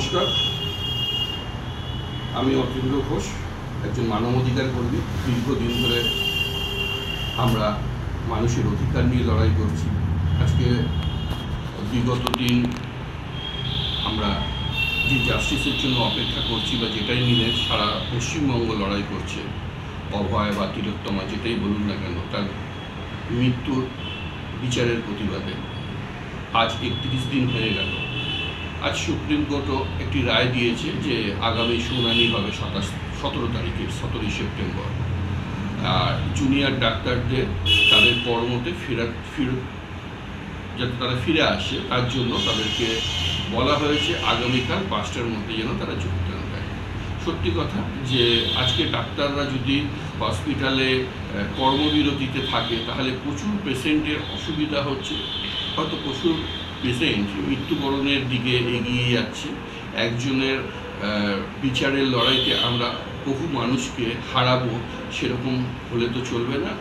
নমস্কার, আমি অতীন্দ্র ঘোষ, একজন মানবাধিকার কর্মী। দীর্ঘদিন ধরে আমরা মানুষের অধিকার নিয়ে লড়াই করছি। আজকে বিগত দিন আমরা যে জাস্টিসের জন্য অপেক্ষা করছি বা যেটাই নিয়ে সারা পশ্চিমবঙ্গ লড়াই করছে, অভয় বা তিলোত্তমা যেটাই বলুন না কেন, তার মৃত্যুর বিচারের প্রতিবাদে আজ 31 দিন হয়ে গেল। আজ সুপ্রিম কোর্টও একটি রায় দিয়েছে যে আগামী শুনানি হবে 17 তারিখে, 17ই সেপ্টেম্বর। আর জুনিয়র ডাক্তারদের তাদের কর্মতে যাতে তারা ফিরে আসে তার জন্য তাদেরকে বলা হয়েছে আগামীকাল 5টার মধ্যে যেন তারা যোগদান দেয়। সত্যি কথা যে আজকে ডাক্তাররা যদি হসপিটালে কর্মবিরতিতে থাকে তাহলে প্রচুর পেশেন্টের অসুবিধা হচ্ছে, হয়তো প্রচুর পেশেন্ট মৃত্যুবরণের দিকে এগিয়ে যাচ্ছে। একজনের বিচারের লড়াইতে আমরা বহু মানুষকে হারাবো, সেরকম হলে তো চলবে না।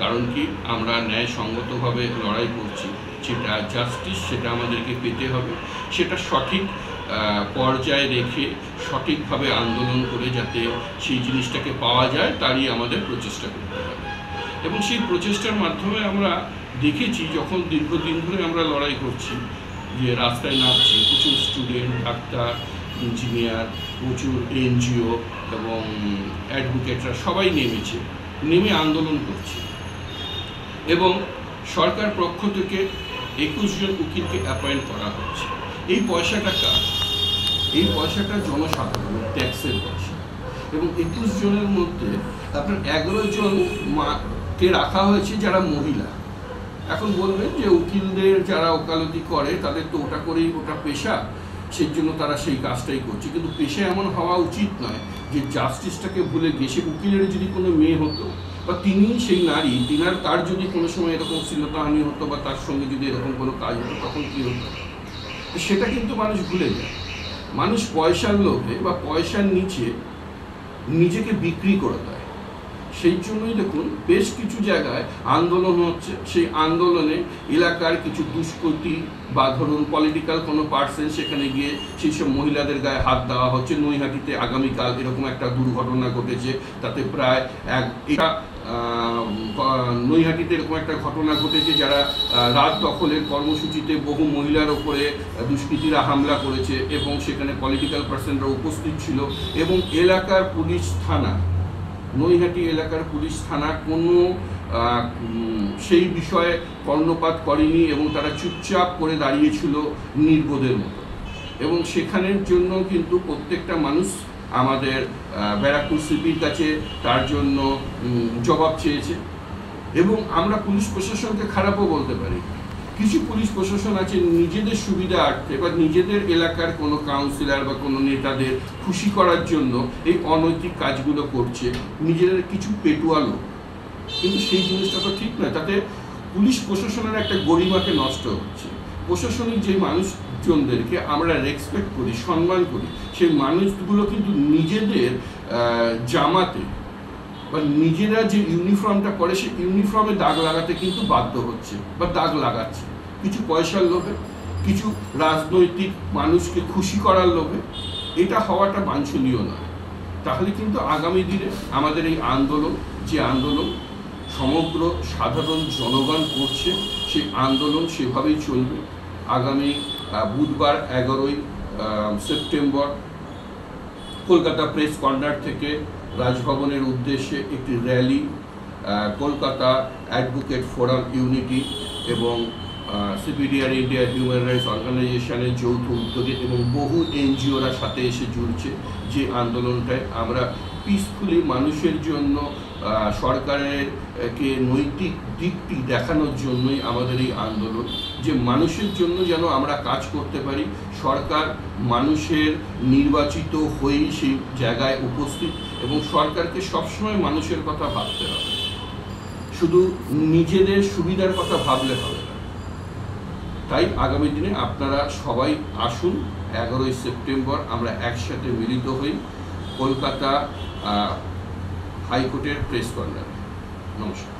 কারণ কি, আমরা ন্যায়সঙ্গতভাবে লড়াই করছি, যেটা জাস্টিস সেটা আমাদেরকে পেতে হবে। সেটা সঠিক পর্যায়ে রেখে সঠিকভাবে আন্দোলন করে যাতে সেই জিনিসটাকে পাওয়া যায়, তারই আমাদের প্রচেষ্টা করতে হবে। এবং সেই প্রচেষ্টার মাধ্যমে আমরা দেখেছি, যখন দীর্ঘদিন ধরে আমরা লড়াই করছি, যে রাস্তায় নামছি প্রচুর স্টুডেন্ট, ডাক্তার, ইঞ্জিনিয়ার, প্রচুর এনজিও এবং অ্যাডভোকেটরা সবাই নেমে আন্দোলন করছে। এবং সরকার পক্ষ থেকে 21 জন উকিলকে অ্যাপয়েন্ট করা হচ্ছে। এই পয়সাটা কার? এই পয়সাটা জনসাধারণ, ট্যাক্সের পয়সা। এবং 21 জনের মধ্যে আপনার 11 জনকে রাখা হয়েছে যারা মহিলা। এখন বলবেন যে উকিলদের যারা ওকালতি করে তাদের তো ওটা করেই ওটা পেশা, সেই জন্য তারা সেই কাজটাই করছে। কিন্তু পেশা এমন হওয়া উচিত নয় যে জাস্টিসটাকে ভুলে গিয়ে, সে উকিলের যদি কোনো মেয়ে হতো বা তিনি সেই নারী, তার যদি কোনো সময় এরকম শ্লীলতাহানি হতো বা তার সঙ্গে যদি এরকম কোনো কাজ হতো, তখন কী হতো? সেটা কিন্তু মানুষ ভুলে যায়। মানুষ পয়সার লোভে বা পয়সার নিচে নিজেকে বিক্রি করে দেয়। সেই জন্যই দেখুন বেশ কিছু জায়গায় আন্দোলন হচ্ছে। সেই আন্দোলনে এলাকার কিছু দুষ্কৃতী বা ধরুন পলিটিক্যাল কোনো পার্সন সেখানে গিয়ে সেই সব মহিলাদের গায়ে হাত দেওয়া হচ্ছে। নৈহাটিতে আগামীকাল এরকম একটা দুর্ঘটনা ঘটেছে, তাতে প্রায় নৈহাটিতে এরকম একটা ঘটনা ঘটেছে, যারা রাত দখলের কর্মসূচিতে বহু মহিলার ওপরে দুষ্কৃতীরা হামলা করেছে এবং সেখানে পলিটিক্যাল পার্সনরা উপস্থিত ছিল। এবং এলাকার পুলিশ থানা, নৈহাটি এলাকার পুলিশ থানা কোনো সেই বিষয়ে কর্ণপাত করেনি এবং তারা চুপচাপ করে দাঁড়িয়েছিল নির্বোধের মতো। এবং সেখানের জন্য কিন্তু প্রত্যেকটা মানুষ আমাদের ব্যারাকপুর সিপির কাছে তার জন্য জবাব চেয়েছে। এবং আমরা পুলিশ প্রশাসনকে খারাপও বলতে পারি। কিছু পুলিশ প্রশাসন আছে নিজেদের সুবিধার্থে বা নিজেদের এলাকার কোনো কাউন্সিলর বা কোনো নেতাদের খুশি করার জন্য এই অনৈতিক কাজগুলো করছে, নিজেদের কিছু পেটুয়া লোক। কিন্তু সেই জিনিসটা তো ঠিক নয়। তাতে পুলিশ প্রশাসনের একটা গরিমাকে নষ্ট হচ্ছে। প্রশাসনিক যে মানুষজনদেরকে আমরা রেসপেক্ট করি, সম্মান করি, সেই মানুষগুলো কিন্তু নিজেদের জামাতে বা নিজেরা যে ইউনিফর্মটা পরে সেই ইউনিফর্মে দাগ লাগাতে কিন্তু বাধ্য হচ্ছে বা দাগ লাগাচ্ছে, কিছু পয়সার লোভে, কিছু রাজনৈতিক মানুষকে খুশি করার লোভে। এটা হওয়াটা বাঞ্ছনীয় নয়। তাহলে কিন্তু আগামী দিনে আমাদের এই আন্দোলন, যে আন্দোলন সমগ্র সাধারণ জনগণ করছে, সেই আন্দোলন সেভাবেই চলবে। আগামী বুধবার 11ই সেপ্টেম্বর কলকাতা প্রেস কর্নার থেকে রাজভবনের উদ্দেশ্যে একটি rally, Kolkata advocate forum unity এবং সিপিডিআর ইন্ডিয়া হিউম্যান রাইটস অর্গানাইজেশনের যৌথ উদ্যোগে এবং বহু এনজিওরা সাথে এসে জুড়ছে। যে আন্দোলনটায় আমরা পিসফুলি মানুষের জন্য, সরকারের কে নৈতিক দিকটি দেখানোর জন্যই আমাদের এই আন্দোলন, যে মানুষের জন্য যেন আমরা কাজ করতে পারি। সরকার মানুষের নির্বাচিত হয়েই সেই জায়গায় উপস্থিত, এবং সরকারকে সবসময় মানুষের কথা ভাবতে হবে, শুধু নিজেদের সুবিধার কথা ভাবলে হবে না। তাই আগামী দিনে আপনারা সবাই আসুন, 11ই সেপ্টেম্বর আমরা একসাথে মিলিত হই কলকাতা হাইকোর্টের প্রেস কর্নারে। নমস্কার।